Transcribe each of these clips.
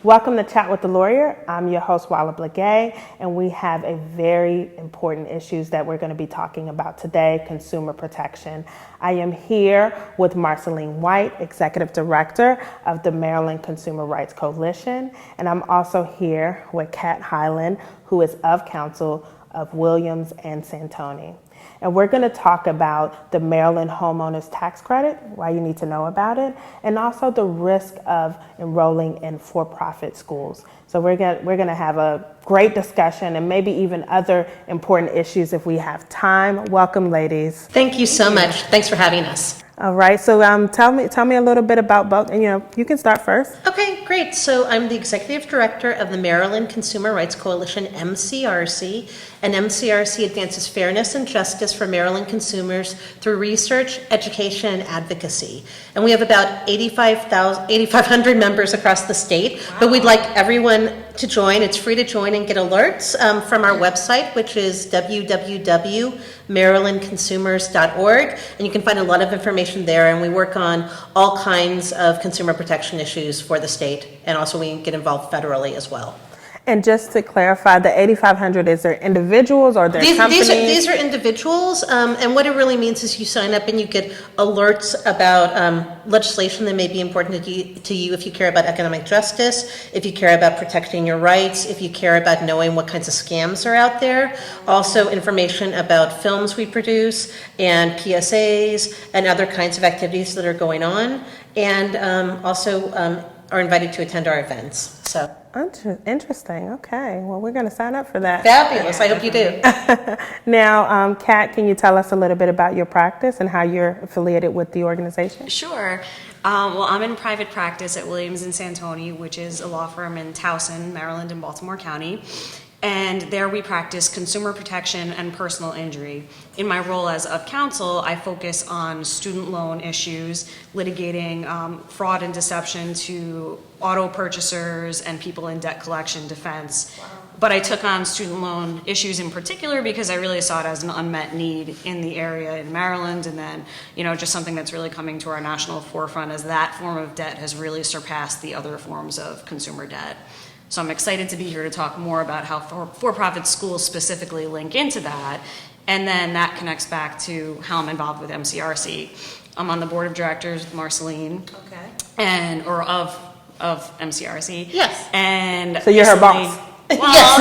Welcome to Chat with the Lawyer. I'm your host, Walla Blagay, and we have a very important issues that we're going to be talking about today, consumer protection. I am here with Marceline White, Executive Director of the Maryland Consumer Rights Coalition, and I'm also here with Kat Hyland, who is of counsel of Williams and Santoni. And we're going to talk about the Maryland Homeowners tax credit, why you need to know about it, and also the risk of enrolling in for-profit schools. So we're going to have a great discussion and maybe even other important issues if we have time. Welcome, ladies. Thank you so much. Thanks for having us. All right. So tell me a little bit about both. And you can start first. Okay, great. So I'm the Executive Director of the Maryland Consumer Rights Coalition, MCRC, and MCRC advances fairness and justice for Maryland consumers through research, education, and advocacy. And we have about 8,500 members across the state, But we'd like everyone to join. It's free to join and get alerts from our website, which is www.marylandconsumers.org, and you can find a lot of information there, and we work on all kinds of consumer protection issues for the state, and also we get involved federally as well. And just to clarify, the 8,500, is there individuals or their companies? These are individuals, and what it really means is you sign up and you get alerts about legislation that may be important to you if you care about economic justice, if you care about protecting your rights, if you care about knowing what kinds of scams are out there. Also information about films we produce and PSAs and other kinds of activities that are going on, and also are invited to attend our events. So. Interesting. Okay. Well, we're going to sign up for that. Fabulous. I hope you do. Now, Kat, can you tell us a little bit about your practice and how you're affiliated with the organization? Sure. Well, I'm in private practice at Williams and Santoni, which is a law firm in Towson, Maryland, and Baltimore County. And there we practice consumer protection and personal injury. In my role as of counsel, I focus on student loan issues, litigating fraud and deception to auto purchasers and people in debt collection defense. Wow. But I took on student loan issues in particular because I really saw it as an unmet need in the area in Maryland, and then, just something that's really coming to our national forefront as that form of debt has really surpassed the other forms of consumer debt. So I'm excited to be here to talk more about how for-profit schools specifically link into that, and then that connects back to how I'm involved with MCRC. I'm on the board of directors with Marceline, or of MCRC. Yes. And so you're her boss. Well, yes.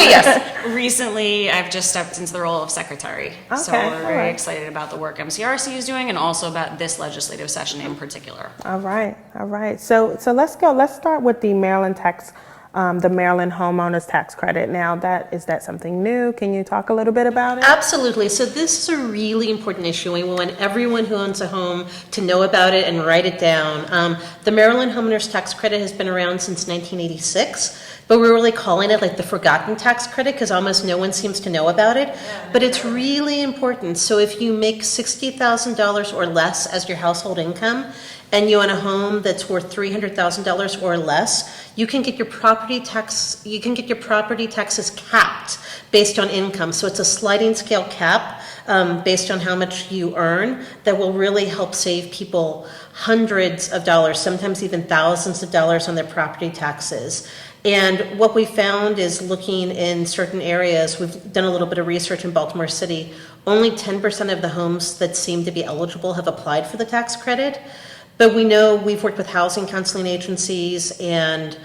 Yes. Recently, I've just stepped into the role of secretary. Okay. So we're very excited about the work MCRC is doing and also about this legislative session in particular. All right. So let's go. Let's start with the Maryland Homeowners tax credit. Now, is that something new? Can you talk a little bit about it? Absolutely. So this is a really important issue. We want everyone who owns a home to know about it and write it down. The Maryland Homeowners tax credit has been around since 1986, but we're really calling it like the forgotten tax credit because almost no one seems to know about it. But it's really important. So if you make $60,000 or less as your household income, and you own a home that's worth $300,000 or less, you can get your property taxes capped based on income. So it's a sliding scale cap based on how much you earn that will really help save people hundreds of dollars, sometimes even thousands of dollars on their property taxes. And what we found is looking in certain areas, we've done a little bit of research in Baltimore City, only 10% of the homes that seem to be eligible have applied for the tax credit. But we know we've worked with housing counseling agencies, and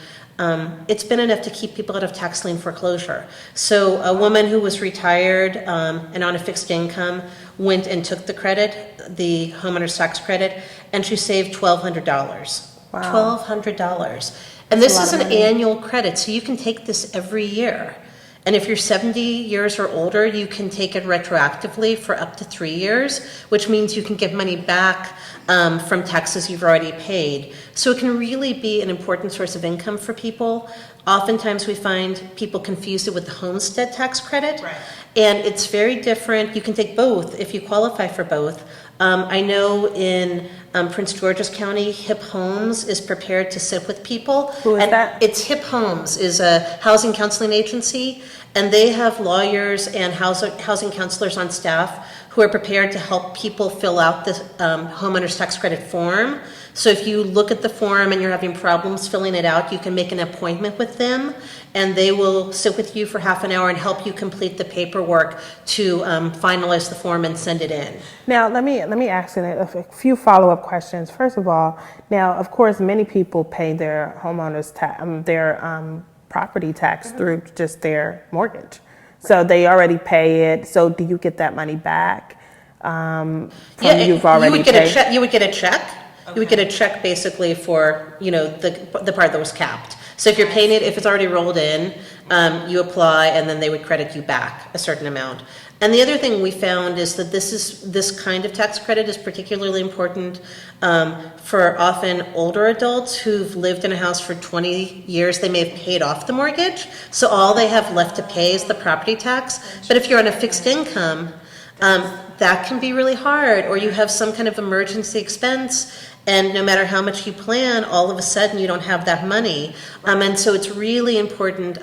it's been enough to keep people out of tax lien foreclosure. So a woman who was retired and on a fixed income went and took the credit, the homeowner's tax credit, and she saved $1,200. Wow. $1,200. And this is an annual credit, so you can take this every year. And if you're 70 years or older, you can take it retroactively for up to 3 years, which means you can get money back from taxes you've already paid. So it can really be an important source of income for people. Oftentimes we find people confuse it with the homestead tax credit. Right. And it's very different. You can take both if you qualify for both. I know in Prince George's County, HIP Homes is prepared to sit with people. Who is that? It's HIP Homes, is a housing counseling agency, and they have lawyers and housing counselors on staff who are prepared to help people fill out the homeowner's tax credit form. So if you look at the form and you're having problems filling it out, you can make an appointment with them, and they will sit with you for half an hour and help you complete the paperwork to finalize the form and send it in. Now, let me ask you a few follow-up questions. First of all, now, of course, many people pay their homeowners property tax through just their mortgage. So they already pay it. So do you get that money back you've already paid? You would get a check. Okay. You would get a check basically for, the part that was capped. So if you're paying it, if it's already rolled in, you apply and then they would credit you back a certain amount. And the other thing we found is that this kind of tax credit is particularly important for often older adults who've lived in a house for 20 years. They may have paid off the mortgage, so all they have left to pay is the property tax. But if you're on a fixed income, that can be really hard, or you have some kind of emergency expense, and no matter how much you plan, all of a sudden you don't have that money. And so it's really important.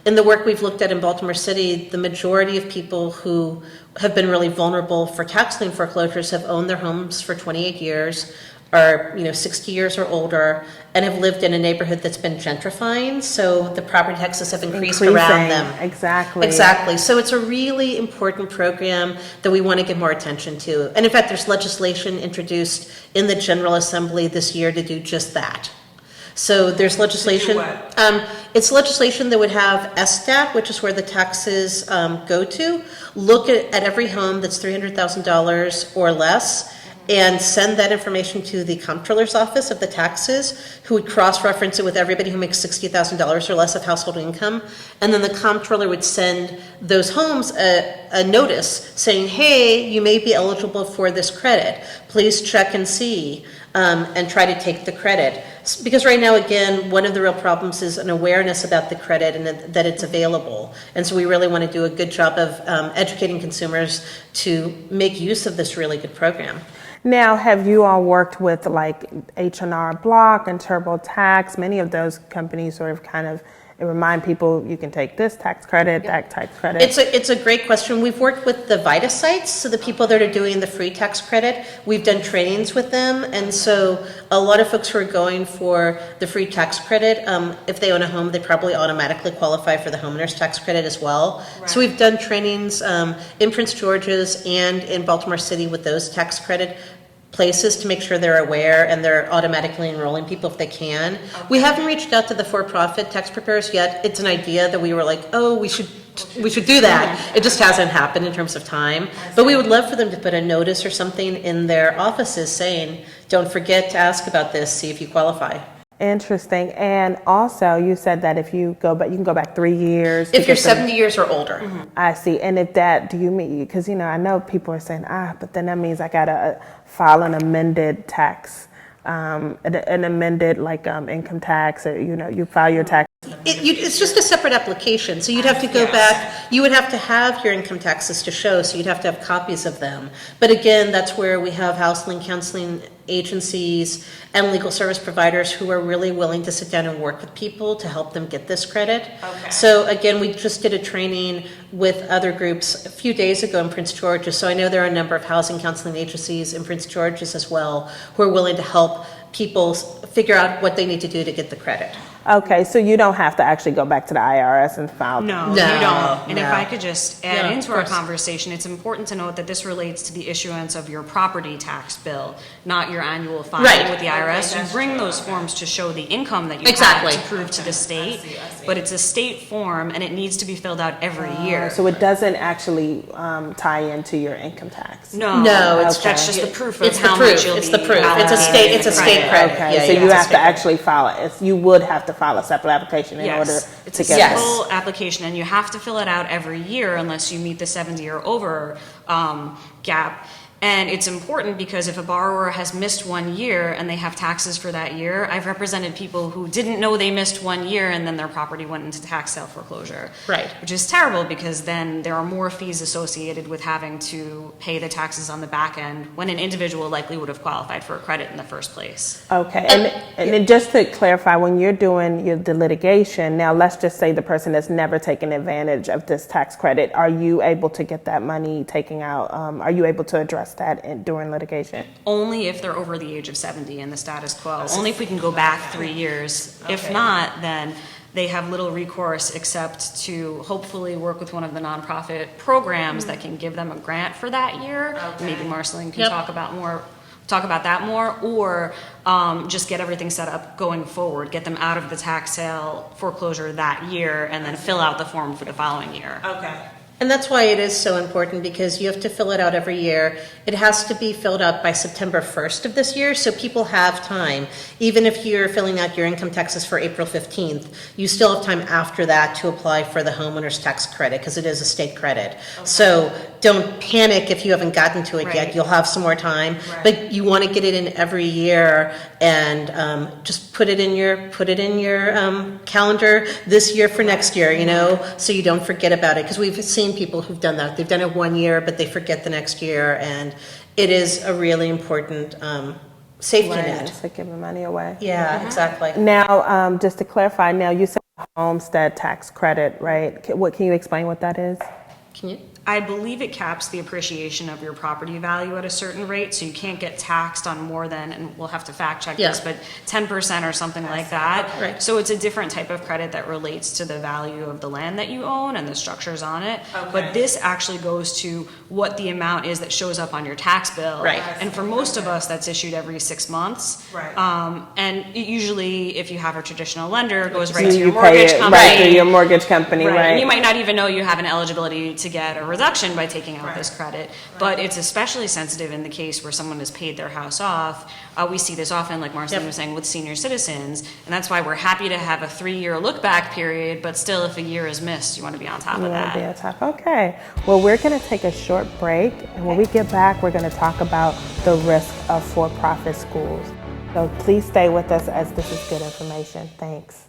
In the work we've looked at in Baltimore City, the majority of people who have been really vulnerable for tax lien foreclosures have owned their homes for 28 years, are 60 years or older, and have lived in a neighborhood that's been gentrifying, so the property taxes have increased around them. Exactly. So it's a really important program that we want to give more attention to. And in fact, there's legislation introduced in the General Assembly this year to do just that. So there's legislation. It's legislation that would have SSTAT, which is where the taxes go to. Look at every home that's $300,000 or less, and send that information to the comptroller's office of the taxes, who would cross-reference it with everybody who makes $60,000 or less of household income. And then the comptroller would send those homes a notice saying, hey, you may be eligible for this credit. Please check and see, and try to take the credit. Because right now, again, one of the real problems is an awareness about the credit and that it's available. And so we really want to do a good job of educating consumers to make use of this really good program. Now, have you all worked with like H&R Block and TurboTax? Many of those companies sort of kind of remind people you can take this tax credit, that tax credit. It's a great question. We've worked with the VITA sites, so the people that are doing the free tax credit, we've done trainings with them, and so a lot of folks who are going for the free tax credit, if they own a home, they probably automatically qualify for the homeowner's tax credit as well. Right. So we've done trainings in Prince George's and in Baltimore City with those tax credit places to make sure they're aware and they're automatically enrolling people if they can. Okay. We haven't reached out to the for-profit tax preparers yet. It's an idea that we were like, oh, we should do that. It just hasn't happened in terms of time. But we would love for them to put a notice or something in their offices saying, don't forget to ask about this, see if you qualify. Interesting. And also, you said that if you go back, you can go back 3 years. If you're 70 years or older. Mm-hmm. I see. And if that, do you mean, because, I know people are saying, but then that means I got to file an amended tax, an amended income tax, or, you file your tax. It's just a separate application. So you'd have to go back. You would have to have your income taxes to show, so you'd have to have copies of them. But again, that's where we have housing counseling agencies and legal service providers who are really willing to sit down and work with people to help them get this credit. Okay. So again, we just did a training with other groups a few days ago in Prince George's. So I know there are a number of housing counseling agencies in Prince George's as well who are willing to help people figure out what they need to do to get the credit. Okay, so you don't have to actually go back to the IRS and file. No, you don't. And if I could just add into our conversation, it's important to note that this relates to the issuance of your property tax bill, not your annual filing with the IRS. You bring those forms to show the income that you have to prove to the state, but it's a state form and it needs to be filled out every year. So it doesn't actually tie into your income tax. No, that's just the proof of how much you'll be. It's the proof. It's a state credit. Okay, so you have to actually file it. You would have to file a separate application in order to get a simple application, and you have to fill it out every year unless you meet the 70 or over gap. And it's important because if a borrower has missed 1 year and they have taxes for that year, I've represented people who didn't know they missed 1 year and then their property went into tax sale foreclosure. Right. Which is terrible because then there are more fees associated with having to pay the taxes on the back end when an individual likely would have qualified for a credit in the first place. Okay, and then just to clarify, when you're doing the litigation, now let's just say the person has never taken advantage of this tax credit, are you able to get that money taken out? Are you able to address that during litigation? Only if they're over the age of 70 in the status quo. Only if we can go back 3 years. Okay. If not, then they have little recourse except to hopefully work with one of the nonprofit programs that can give them a grant for that year. Okay. Maybe Marceline can talk about that more, or just get everything set up going forward, get them out of the tax sale foreclosure that year, and then fill out the form for the following year. Okay. And that's why it is so important, because you have to fill it out every year. It has to be filled out by September 1st of this year, so people have time. Even if you're filling out your income taxes for April 15th, you still have time after that to apply for the homeowner's tax credit, because it is a state credit. Okay. So don't panic if you haven't gotten to it yet. You'll have some more time, but you want to get it in every year, and just put it in your calendar this year for next year, so you don't forget about it, because we've seen people who've done that. They've done it 1 year, but they forget the next year, and it is a really important safety net. To giving money away. Yeah, exactly. Now, just to clarify, now you said homestead tax credit, right? Can you explain what that is? Can you? I believe it caps the appreciation of your property value at a certain rate, so you can't get taxed on more than, and we'll have to fact check this, but 10% or something like that. Right. So it's a different type of credit that relates to the value of the land that you own and the structures on it. Okay. But this actually goes to what the amount is that shows up on your tax bill. Right. And for most of us, that's issued every 6 months. Right. And it usually, if you have a traditional lender, it goes right So to your you mortgage pay it company. right through your mortgage company, right? And you might not even know you have an eligibility to get a reduction by taking out this credit, but it's especially sensitive in the case where someone has paid their house off. We see this often, like Marceline was saying, with senior citizens, and that's why we're happy to have a 3-year look-back period, but still, if a year is missed, you want to be on top of that. Be on top. Okay. Well, we're going to take a short break, and when we get back, we're going to talk about the risk of for-profit schools. So please stay with us, as this is good information. Thanks.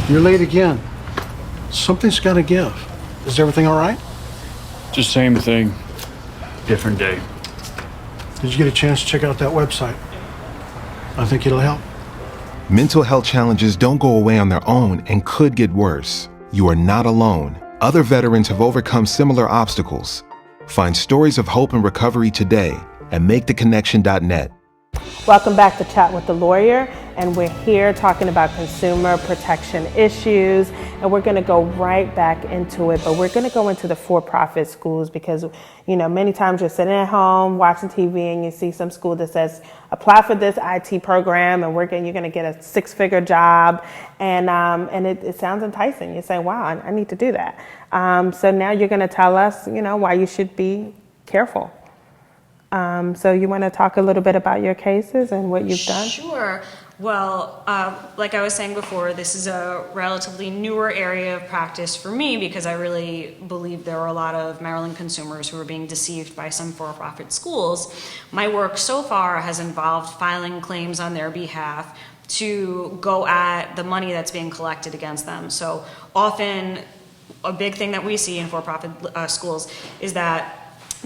You're late again. Something's got to give. Is everything all right? Just same thing, different day. Did you get a chance to check out that website? I think it'll help. Mental health challenges don't go away on their own and could get worse. You are not alone. Other veterans have overcome similar obstacles. Find stories of hope and recovery today at maketheconnection.net. Welcome back to Chat with the Lawyer, and we're here talking about consumer protection issues, and we're going to go right back into it, but we're going to go into the for-profit schools because, many times you're sitting at home watching TV and you see some school that says, apply for this IT program and you're going to get a 6-figure job, and it sounds enticing. You say, wow, I need to do that. So now you're going to tell us, why you should be careful. So you want to talk a little bit about your cases and what you've done? Sure. Well, like I was saying before, this is a relatively newer area of practice for me because I really believe there are a lot of Maryland consumers who are being deceived by some for-profit schools. My work so far has involved filing claims on their behalf to go at the money that's being collected against them. So often, a big thing that we see in for-profit schools is that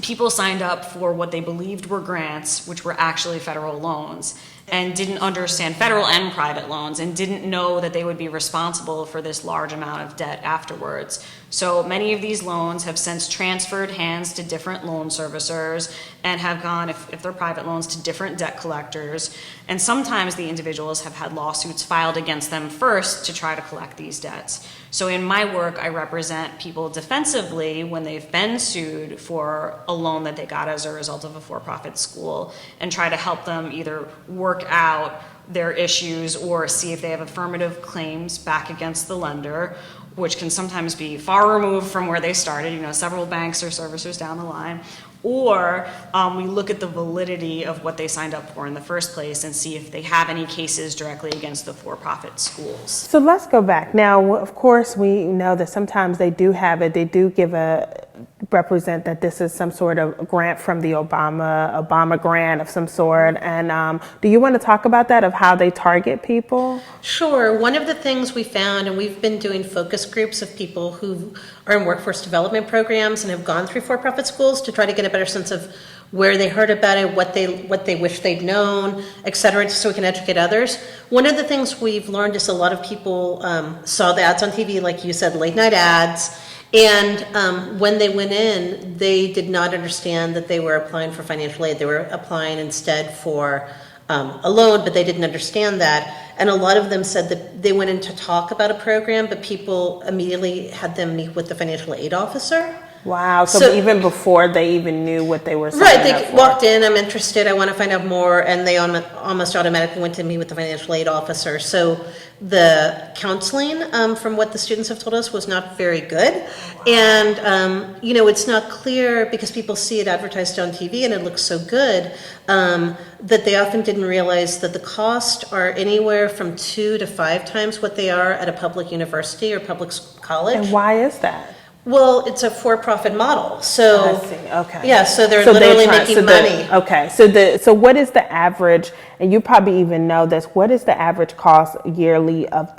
people signed up for what they believed were grants, which were actually federal loans. and didn't understand federal and private loans and didn't know that they would be responsible for this large amount of debt afterwards. So many of these loans have since transferred hands to different loan servicers and have gone, if they're private loans, to different debt collectors. And sometimes the individuals have had lawsuits filed against them first to try to collect these debts. So in my work, I represent people defensively when they've been sued for a loan that they got as a result of a for-profit school, and try to help them either work out their issues or see if they have affirmative claims back against the lender, which can sometimes be far removed from where they started, several banks or servicers down the line. Or we look at the validity of what they signed up for in the first place and see if they have any cases directly against the for-profit schools. So let's go back. Now, of course, we know that sometimes they do represent that this is some sort of grant from the Obama grant of some sort. And do you want to talk about that, of how they target people? Sure. One of the things we found, and we've been doing focus groups of people who are in workforce development programs and have gone through for-profit schools to try to get a better sense of where they heard about it, what they wish they'd known, et cetera, so we can educate others. One of the things we've learned is a lot of people saw the ads on TV, like you said, late night ads. And when they went in, they did not understand that they were applying for financial aid. They were applying instead for a loan, but they didn't understand that. And a lot of them said that they went in to talk about a program, but people immediately had them meet with the financial aid officer. Wow, so even before they even knew what they were signing right, up they for. walked in, I'm interested, I want to find out more, and they almost automatically went to meet with the financial aid officer. So the counseling, from what the students have told us, was not very good. And, it's not clear, because people see it advertised on TV and it looks so good, that they often didn't realize that the costs are anywhere from 2 to 5 times what they are at a public university or public college. And why is that? Well, it's a for-profit model, so I see. Okay. yeah, so they're literally making money. Okay, so what is the average? And you probably even know this. What is the average cost yearly of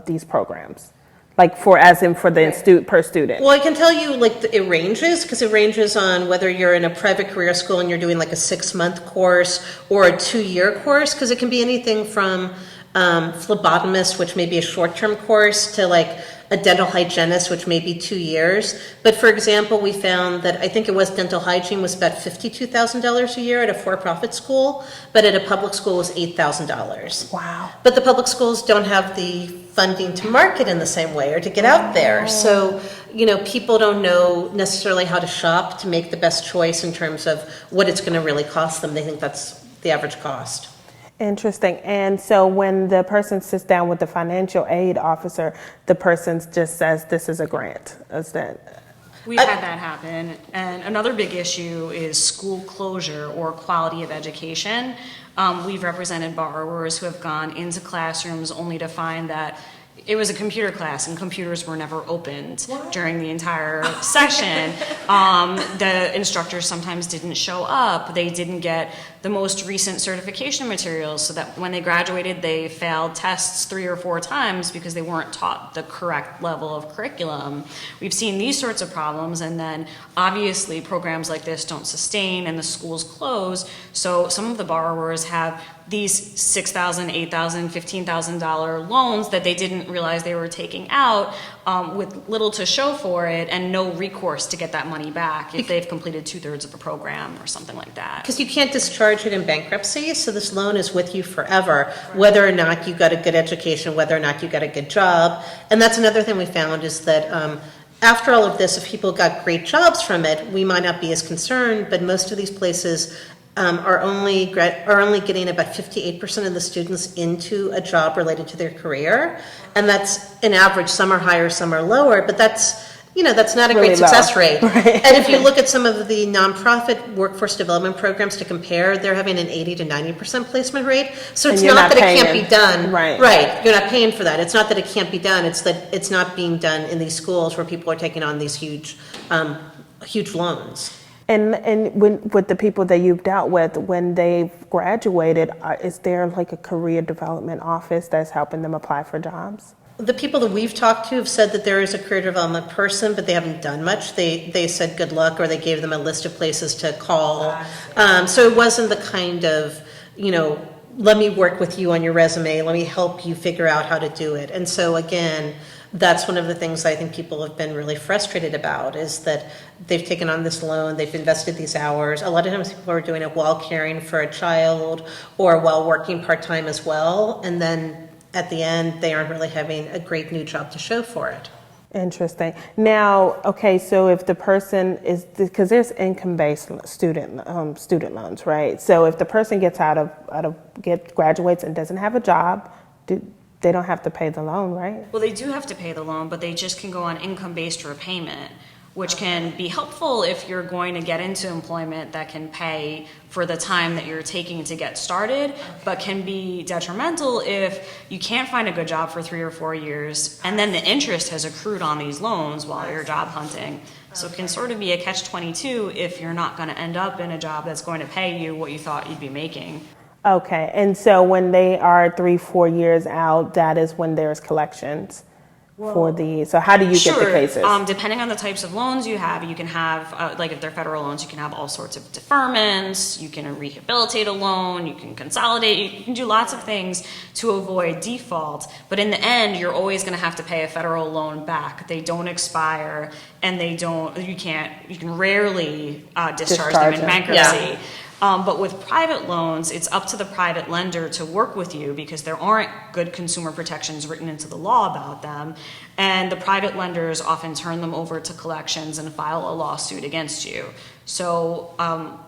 these programs, like for the per student? Well, I can tell you, it ranges, because it ranges on whether you're in a private career school and you're doing like a 6-month course or a 2-year course, because it can be anything from phlebotomist, which may be a short-term course, to like a dental hygienist, which may be 2 years. But for example, we found that I think it was dental hygiene was about $52,000 a year at a for-profit school, but at a public school was $8,000. Wow. But the public schools don't have the funding to market in the same way or to get out there. So, people don't know necessarily how to shop to make the best choice in terms of what it's going to really cost them. They think that's the average cost. Interesting. And so when the person sits down with the financial aid officer, the person just says, this is a grant. Is that? We've had that happen. And another big issue is school closure or quality of education. We've represented borrowers who have gone into classrooms only to find that it was a computer class and computers were never opened during the entire session. The instructors sometimes didn't show up. They didn't get the most recent certification materials, so that when they graduated, they failed tests 3 or 4 times because they weren't taught the correct level of curriculum. We've seen these sorts of problems, and then obviously programs like this don't sustain and the schools close, so some of the borrowers have these $6,000, $8,000, $15,000 loans that they didn't realize they were taking out with little to show for it and no recourse to get that money back if they've completed 2/3 of a program or something like that. Because you can't discharge it in bankruptcy, so this loan is with you forever, whether or not you got a good education, whether or not you got a good job. And that's another thing we found is that after all of this, if people got great jobs from it, we might not be as concerned, but most of these places are only getting about 58% of the students into a job related to their career, and that's an average. Some are higher, some are lower, but that's not a really great success low. rate. Right. And if you look at some of the nonprofit workforce development programs to compare, they're having an 80 to 90% placement rate. So it's not that it can't be done. Right. Right. You're not paying for that. It's not that it can't be done. It's that it's not being done in these schools where people are taking on these huge loans. And with the people that you've dealt with, when they've graduated, is there like a career development office that's helping them apply for jobs? The people that we've talked to have said that there is a career development person, but they haven't done much. They said good luck, or they gave them a list of places to call. So it wasn't the kind of, let me work with you on your resume. Let me help you figure out how to do it. And so again, that's one of the things I think people have been really frustrated about, is that they've taken on this loan, they've invested these hours. A lot of times people are doing it while caring for a child or while working part-time as well. And then at the end, they aren't really having a great new job to show for it. Interesting. Now, okay, so if the person is, because there's income-based student loans, right? So if the person graduates and doesn't have a job, they don't have to pay the loan, right? Well, they do have to pay the loan, but they just can go on income-based repayment, which can be helpful if you're going to get into employment that can pay for the time that you're taking to get started, but can be detrimental if you can't find a good job for 3 or 4 years, and then the interest has accrued on these loans while you're job hunting. So it can sort of be a catch-22 if you're not going to end up in a job that's going to pay you what you thought you'd be making. Okay, and so when they are 3-4 years out, that is when there's collections for the, so how do you get the cases? Depending on the types of loans you can have, like if they're federal loans, you can have all sorts of deferments, you can rehabilitate a loan, you can consolidate, you can do lots of things to avoid default. But in the end, you're always going to have to pay a federal loan back. They don't expire, and you can rarely discharge them in bankruptcy. Yeah. But with private loans, it's up to the private lender to work with you because there aren't good consumer protections written into the law about them. And the private lenders often turn them over to collections and file a lawsuit against you. So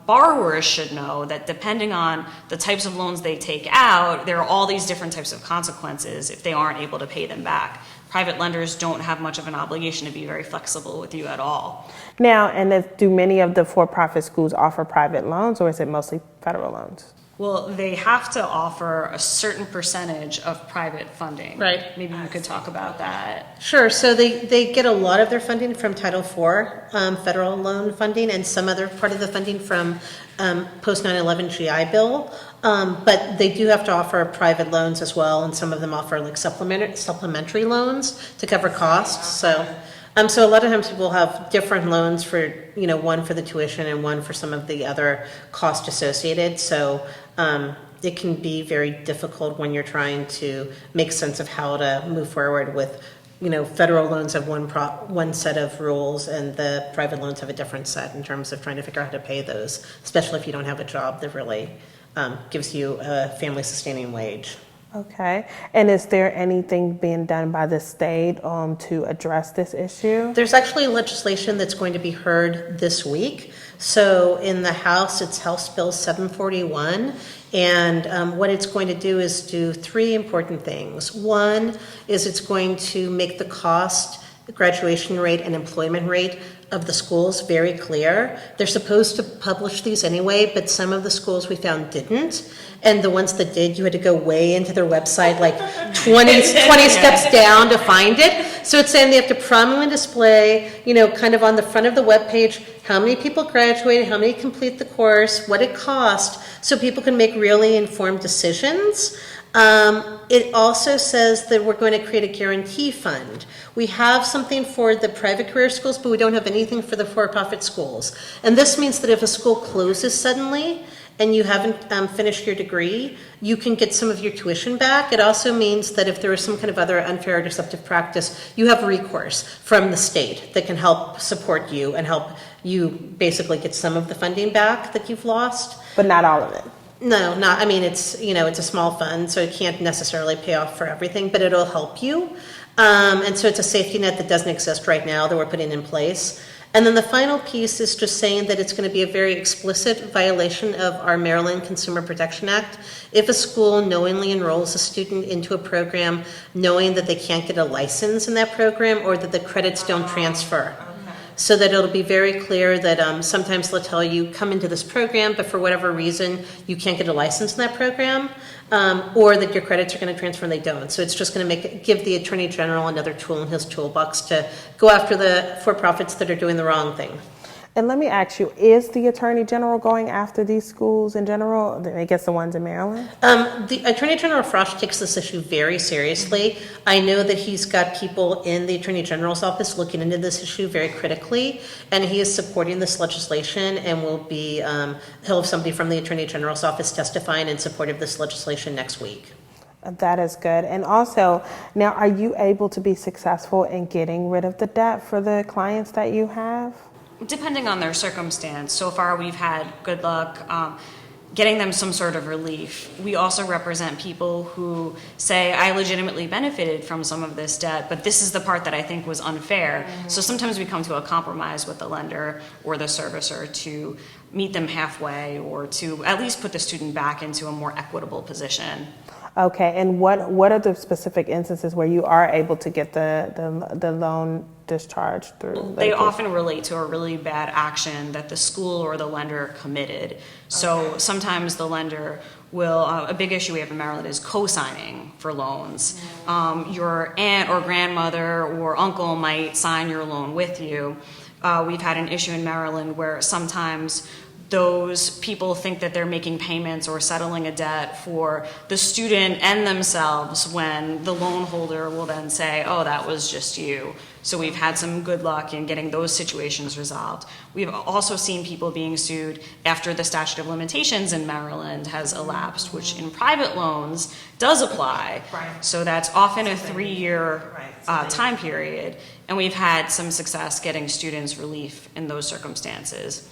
borrowers should know that depending on the types of loans they take out, there are all these different types of consequences if they aren't able to pay them back. Private lenders don't have much of an obligation to be very flexible with you at all. Now, and do many of the for-profit schools offer private loans, or is it mostly federal loans? Well, they have to offer a certain percentage of private funding. Right. Maybe you could talk about that. Sure. So they get a lot of their funding from Title IV federal loan funding, and some other part of the funding from post 9/11 GI Bill. But they do have to offer private loans as well, and some of them offer like supplementary loans to cover costs. So a lot of times people have different loans for, one for the tuition and one for some of the other costs associated. So it can be very difficult when you're trying to make sense of how to move forward with, federal loans have one set of rules and the private loans have a different set in terms of trying to figure out how to pay those, especially if you don't have a job that really gives you a family sustaining wage. Okay. And is there anything being done by the state to address this issue? There's actually legislation that's going to be heard this week. So in the House, it's House Bill 741. And what it's going to do is do 3 important things. One is it's going to make the cost, graduation rate, and employment rate of the schools very clear. They're supposed to publish these anyway, but some of the schools we found didn't. And the ones that did, you had to go way into their website, like 20 steps down to find it. So it's saying they have to prominently display, kind of on the front of the web page, how many people graduated, how many complete the course, what it cost, so people can make really informed decisions. It also says that we're going to create a guarantee fund. We have something for the private career schools, but we don't have anything for the for-profit schools. And this means that if a school closes suddenly and you haven't finished your degree, you can get some of your tuition back. It also means that if there is some kind of other unfair or deceptive practice, you have recourse from the state that can help support you and help you basically get some of the funding back that you've lost. But not all of it. No, it's a small fund, so it can't necessarily pay off for everything, but it'll help you. And so it's a safety net that doesn't exist right now that we're putting in place. And then the final piece is just saying that it's going to be a very explicit violation of our Maryland Consumer Protection Act if a school knowingly enrolls a student into a program knowing that they can't get a license in that program or that the credits don't transfer. So that it'll be very clear that sometimes they'll tell you, come into this program, but for whatever reason, you can't get a license in that program, or that your credits are going to transfer and they don't. So it's just going to give the Attorney General another tool in his toolbox to go after the for-profits that are doing the wrong thing. And let me ask you, is the Attorney General going after these schools in general? I guess the ones in Maryland? The Attorney General Frost takes this issue very seriously. I know that he's got people in the Attorney General's office looking into this issue very critically, and he is supporting this legislation and will be, he'll have somebody from the Attorney General's office testifying in support of this legislation next week. That is good. And also, now, are you able to be successful in getting rid of the debt for the clients that you have? Depending on their circumstance. So far, we've had good luck getting them some sort of relief. We also represent people who say, I legitimately benefited from some of this debt, but this is the part that I think was unfair. So sometimes we come to a compromise with the lender or the servicer to meet them halfway, or to at least put the student back into a more equitable position. Okay, and what are the specific instances where you are able to get the loan discharged through? They often relate to a really bad action that the school or the lender committed. So sometimes the lender will, a big issue we have in Maryland is co-signing for loans. Your aunt or grandmother or uncle might sign your loan with you. We've had an issue in Maryland where sometimes those people think that they're making payments or settling a debt for the student and themselves, when the loan holder will then say, oh, that was just you. So we've had some good luck in getting those situations resolved. We've also seen people being sued after the statute of limitations in Maryland has elapsed, which in private loans does apply. Right. So that's often a 3-year time period. And we've had some success getting students relief in those circumstances.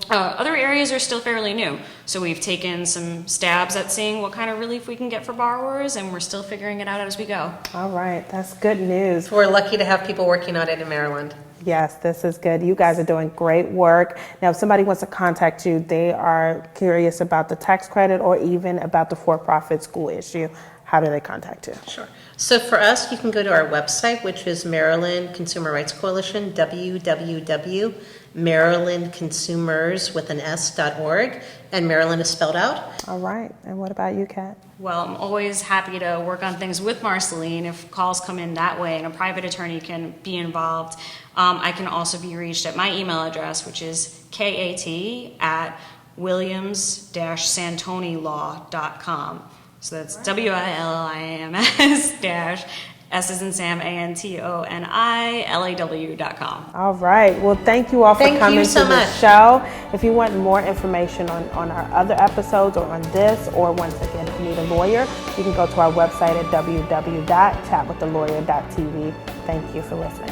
Other areas are still fairly new, so we've taken some stabs at seeing what kind of relief we can get for borrowers, and we're still figuring it out as we go. All right, that's good news. We're lucky to have people working on it in Maryland. Yes, this is good. You guys are doing great work. Now, if somebody wants to contact you, they are curious about the tax credit or even about the for-profit school issue, how do they contact you? Sure. So for us, you can go to our website, which is Maryland Consumer Rights Coalition, www.marylandconsumers.org, and Maryland is spelled out. All right, and what about you, Kat? Well, I'm always happy to work on things with Marceline if calls come in that way and a private attorney can be involved. I can also be reached at my email address, which is kat@williams-santonilaw.com. So that's WILLIAMS S as in Sam, ANTONILAW.com. All right. Well, thank you all for coming to the show. If you want more information on our other episodes or on this, or once again, if you need a lawyer, you can go to our website at www.chatwiththelawyer.tv. Thank you for listening.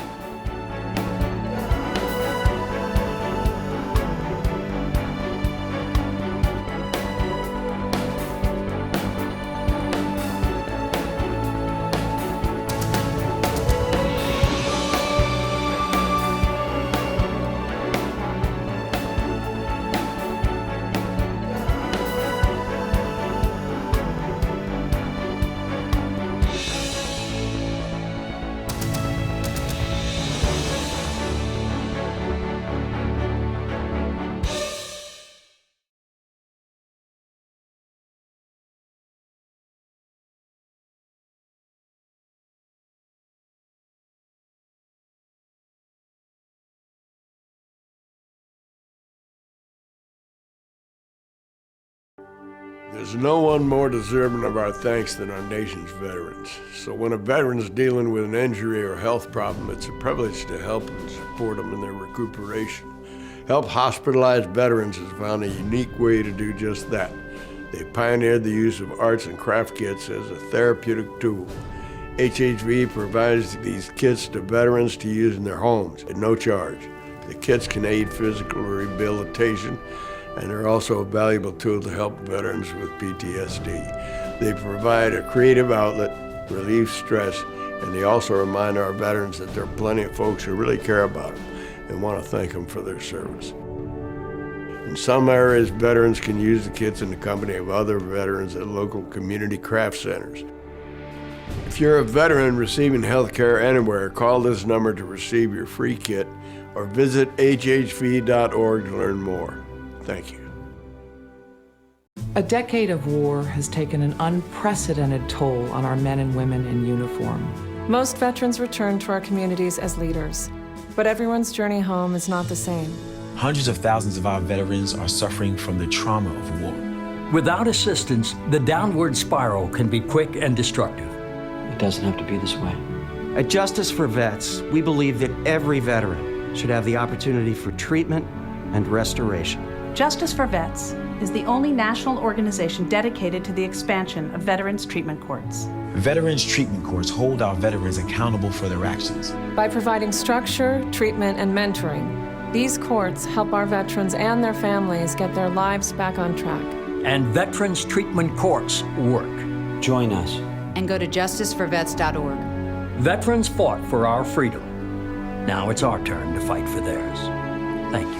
There's no one more deserving of our thanks than our nation's veterans. So when a veteran's dealing with an injury or health problem, it's a privilege to help and support them in their recuperation. Help Hospitalized Veterans has found a unique way to do just that. They pioneered the use of arts and craft kits as a therapeutic tool. HHV provides these kits to veterans to use in their homes at no charge. The kits can aid physical rehabilitation, and they're also a valuable tool to help veterans with PTSD. They provide a creative outlet, relieve stress, and they also remind our veterans that there are plenty of folks who really care about them and want to thank them for their service. In some areas, veterans can use the kits in the company of other veterans at local community craft centers. If you're a veteran receiving health care anywhere, call this number to receive your free kit or visit hhv.org to learn more. Thank you. A decade of war has taken an unprecedented toll on our men and women in uniform. Most veterans return to our communities as leaders, but everyone's journey home is not the same. Hundreds of thousands of our veterans are suffering from the trauma of war. Without assistance, the downward spiral can be quick and destructive. It doesn't have to be this way. At Justice for Vets, we believe that every veteran should have the opportunity for treatment and restoration. Justice for Vets is the only national organization dedicated to the expansion of veterans' treatment courts. Veterans treatment courts hold our veterans accountable for their actions. By providing structure, treatment, and mentoring, these courts help our veterans and their families get their lives back on track. And veterans treatment courts work. Join us. And go to justiceforvets.org. Veterans fought for our freedom. Now it's our turn to fight for theirs. Thank you.